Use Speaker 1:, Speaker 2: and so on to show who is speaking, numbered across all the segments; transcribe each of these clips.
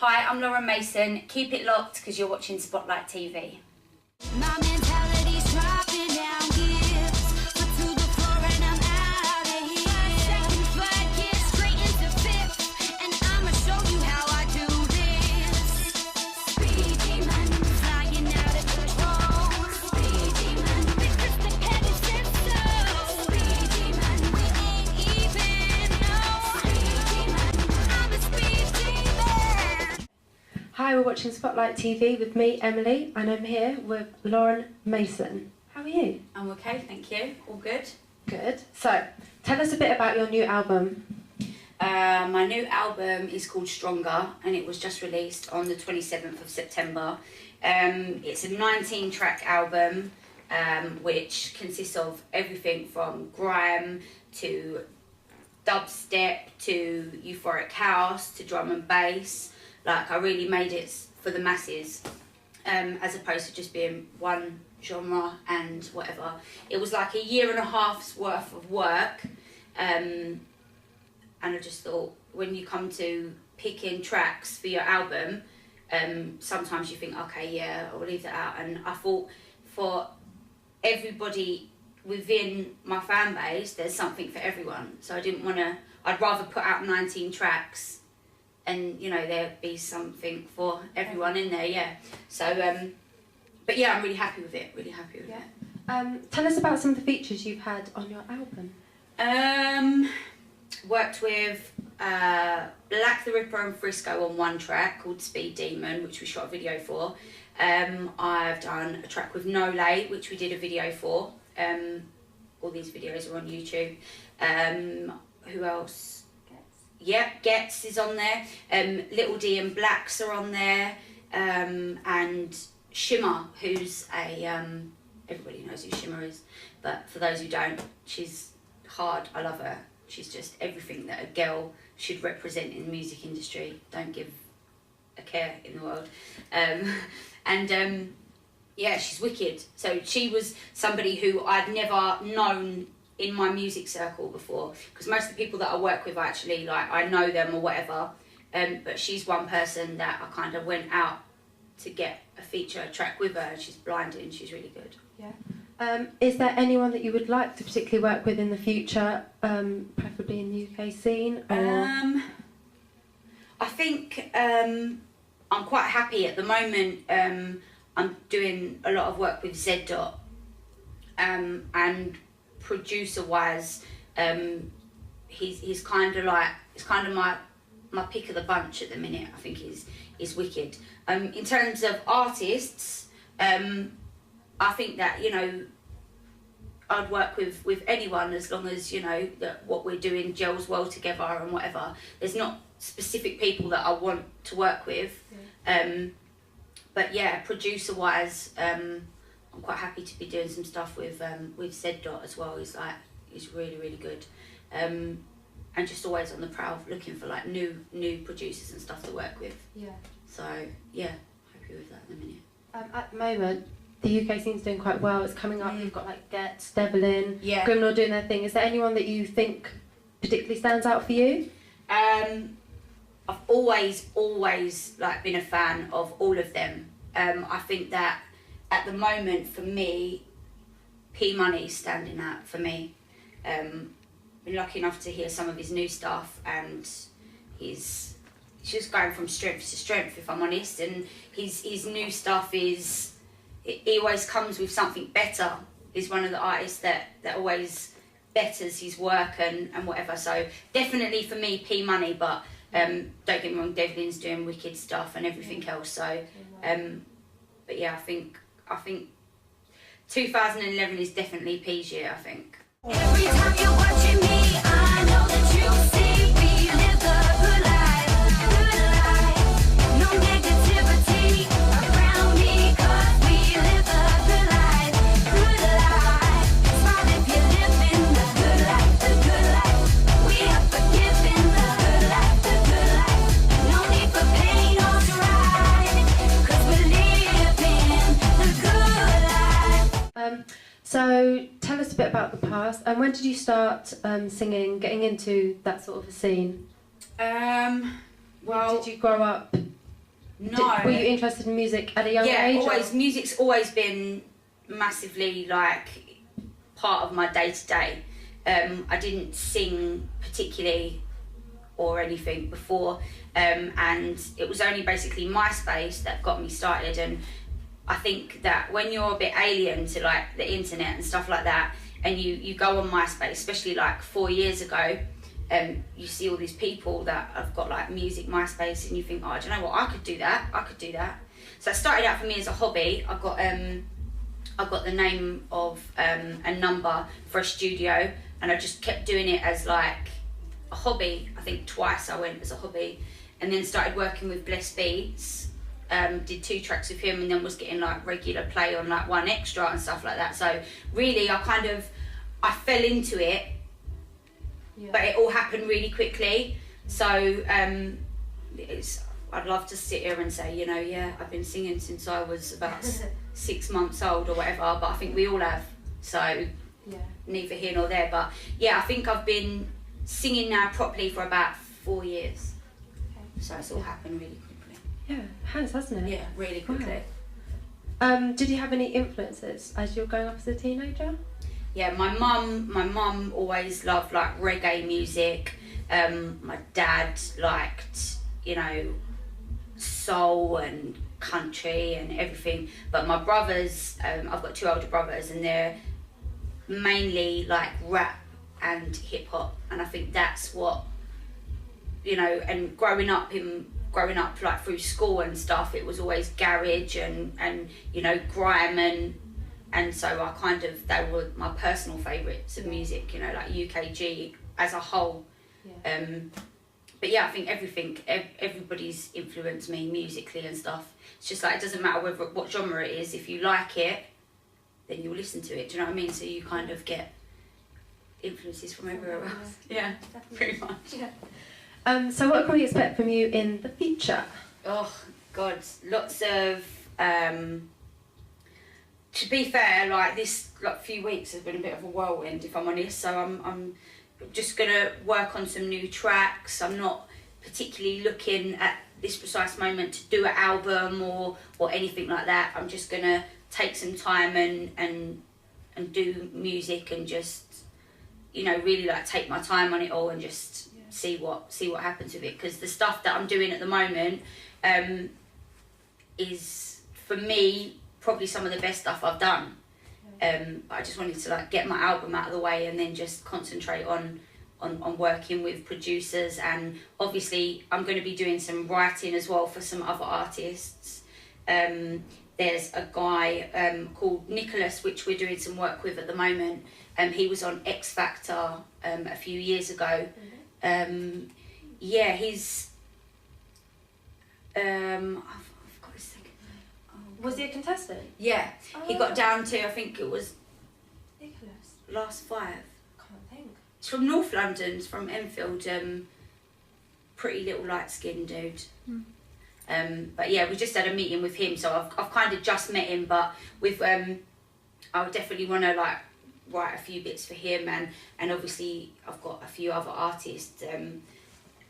Speaker 1: Hi, I'm Lauren Mason. Keep it locked because you're watching Spotlyte TV.
Speaker 2: My mentality's dropping down gears, foot to the floor and I'm out of here. Second, third gear, straight into fifth, and I'ma show you how I do this. Speed demon, flying out of control. Speed demon, because the petty said so. Speed demon, we ain't even know. Speed demon, I'm a speed demon.
Speaker 3: Hi, we're watching Spotlyte TV with me, Emily, and I'm here with Lauren Mason. How are you?
Speaker 1: I'm okay, thank you. All good.
Speaker 3: Good. So, tell us a bit about your new album.
Speaker 1: My new album is called Stronger and it was just released on the 27th of September. It's a 19-track album which consists of everything from grime to dubstep to euphoric house to drum and bass. Like, I really made it for the masses, as opposed to just being one genre and whatever. It was like a year and a half's worth of work, and I just thought, when you come to picking tracks for your album, sometimes you think, okay, yeah, I'll leave that out. And I thought, for everybody within my fan base, there's something for everyone. So I didn't want to, I'd rather put out 19 tracks and, you know, there'd be something for everyone in there, yeah. So, but yeah, I'm really happy with it, it.
Speaker 3: Tell us about some of the features you've had on your album.
Speaker 1: Worked with Black the Ripper and Frisco on one track called Speed Demon, which we shot a video for. I've done a track with No Lay, which we did a video for. All these videos are on YouTube. Who else? Yep, Gets is on there. Little D and Blacks are on there. And Shimmer, who's a... everybody knows who Shimmer is, but for those who don't, she's hard. I love her. She's just everything that a girl should represent in the music industry. Don't give a care in the world. Yeah, she's wicked. So she was somebody who I'd never known in my music circle before, because most of the people that I work with, actually, like, I know them or whatever, but she's one person that I kind of went out to get a feature track with her. She's blinded and she's really good.
Speaker 3: Yeah. Is there anyone that you would like to particularly work with in the future, preferably in the UK scene? Or?
Speaker 1: I think I'm quite happy at the moment. I'm doing a lot of work with Z Dot, and producer-wise, he's kind of like, it's kind of my pick of the bunch at the minute. I think he's wicked. In terms of artists, I think that, you know, I'd work with anyone as long as, you know, that what we're doing gels well together and whatever. There's not specific people that I want to work with, but yeah, producer-wise, I'm quite happy to be doing some stuff with Z Dot as well. He's really good, and just always on the prowl, looking for like new producers and stuff to work with.
Speaker 3: Yeah.
Speaker 1: So yeah, happy with that in a minute.
Speaker 3: At the moment, the UK scene's doing quite well. It's coming up. You've got like Gets, Devlin,
Speaker 1: yeah,
Speaker 3: Criminal doing their thing. Is there anyone that you think particularly stands out for you?
Speaker 1: I've always like been a fan of all of them. I think that at the moment, for me, P Money's standing out for me. Been lucky enough to hear some of his new stuff, and he's just going from strength to strength, if I'm honest. And his new stuff is, he always comes with something better. He's one of the artists that always betters his work and whatever. So definitely for me, P Money. But don't get me wrong, Devlin's doing wicked stuff and everything else. So, but yeah, I think 2011 is definitely P's year, I think.
Speaker 2: Every time you're watching me, I know that you see we live the good life, no negativity around me, 'cause we live the good life, smile if you're living the good life, we are forgiving the good life, no need for pain or strife, 'cause we're living the good life.
Speaker 3: So tell us a bit about the past, and when did you start getting into that sort of a scene?
Speaker 1: Well,
Speaker 3: did you grow up
Speaker 1: No.
Speaker 3: Were you interested in music at a young age?
Speaker 1: Yeah, always. Music's always been massively like part of my day to day. I didn't sing particularly or anything before, and it was only basically MySpace that got me started. And I think that when you're a bit alien to like the internet and stuff like that, and you go on MySpace, especially like 4 years ago, you see all these people that have got like music MySpace, and you think, oh, do you know what, I could do that. So it started out for me as a hobby. I got the name of a number for a studio, and I just kept doing it as like a hobby. I think twice I went as a hobby, and then started working with Bless Beats. Did 2 tracks with him, and then was getting like regular play on like 1Extra and stuff like that. So really I fell into it, but it all happened really quickly. So I'd love to sit here and say, you know, yeah, I've been singing since I was about 6 months old or whatever, but I think we all have, so neither here nor there. But yeah, I think I've been singing now properly for about 4 years. So it's all happened really quickly.
Speaker 3: Yeah, it has, hasn't it?
Speaker 1: Yeah, really quickly.
Speaker 3: Wow. Did you have any influences as you were growing up as a teenager?
Speaker 1: Yeah, my mum always loved like reggae music. My dad liked, you know, soul and country and everything. But my brothers, I've got 2 older brothers, and they're mainly like rap and hip hop. And I think that's what, you know, and growing up like through school and stuff, it was always garage and you know, grime and so they were my personal favourites of music, you know, like UKG as a whole. But yeah, I think everybody's influenced me musically and stuff. It's just like, it doesn't matter what genre it is, if you like it, then you'll listen to it, do you know what I mean? So you kind of get influences from everywhere else. Yeah, pretty much.
Speaker 3: Yeah. So what can we expect from you in the future?
Speaker 1: Oh God, lots of to be fair, like this like few weeks has been a bit of a whirlwind, if I'm honest. So I'm just gonna work on some new tracks. I'm not particularly looking at this precise moment to do an album or anything like that. I'm just gonna take some time and do music and just, you know, really like take my time on it all and just see what happens with it. Because the stuff that I'm doing at the moment is, for me, probably some of the best stuff I've done. I just wanted to like get my album out of the way and then just concentrate on working with producers. And obviously I'm going to be doing some writing as well for some other artists. There's a guy called Nicholas, which we're doing some work with at the moment. He was on X Factor a few years ago. Yeah, he's I've got his second name. Oh,
Speaker 3: Was he a contestant?
Speaker 1: yeah, he got down to, I think it was
Speaker 3: Nicholas.
Speaker 1: last 5.
Speaker 3: Can't think.
Speaker 1: He's from North London, he's from Enfield. Pretty little light-skinned dude. But yeah, we just had a meeting with him, so I've kind of just met him, but with I would definitely want to like write a few bits for him, and obviously I've got a few other artists.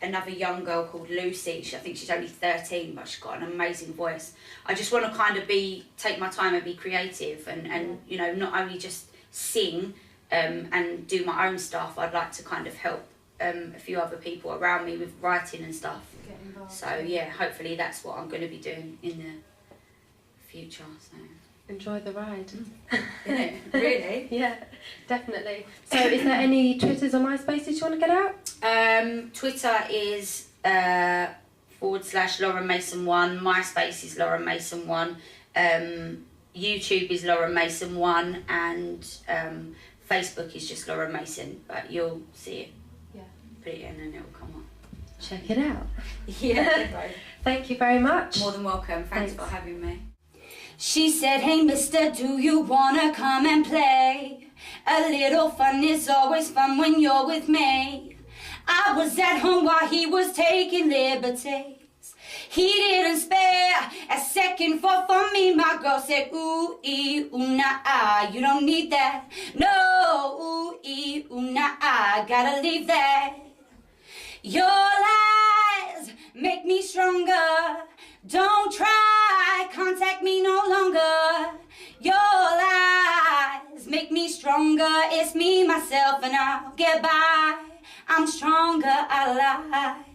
Speaker 1: Another young girl called Lucy. I think she's only 13, but she's got an amazing voice. I just want to kind of take my time and be creative, and you know, not only just sing and do my own stuff. I'd like to kind of help a few other people around me with writing and stuff.
Speaker 3: Get involved.
Speaker 1: So yeah, hopefully that's what I'm going to be doing in the future. So
Speaker 3: Enjoy the ride.
Speaker 1: yeah, really.
Speaker 3: Yeah, definitely. So is there any Twitters or MySpaces you want to get out?
Speaker 1: Twitter is /Lauren Mason 1. MySpace is Lauren Mason 1. YouTube is Lauren Mason 1, and Facebook is just Lauren Mason. But you'll see it.
Speaker 3: Yeah.
Speaker 1: Put it in and it will come up.
Speaker 3: Check it out.
Speaker 1: Yeah.
Speaker 3: Thank you very much.
Speaker 1: More than welcome. Thanks for having me.
Speaker 2: She said, hey mister, do you wanna come and play? A little fun is always fun when you're with me. I was at home while he was taking liberties. He didn't spare a second for me. My girl said, ooh, ee, ooh, nah, ah, you don't need that. No, ooh, ee, ooh, nah, ah, gotta leave that. Your lies make me stronger.
Speaker 1: Don't try, contact me no longer. Your lies make me stronger. It's me, myself, and I'll get by. I'm stronger, I lie.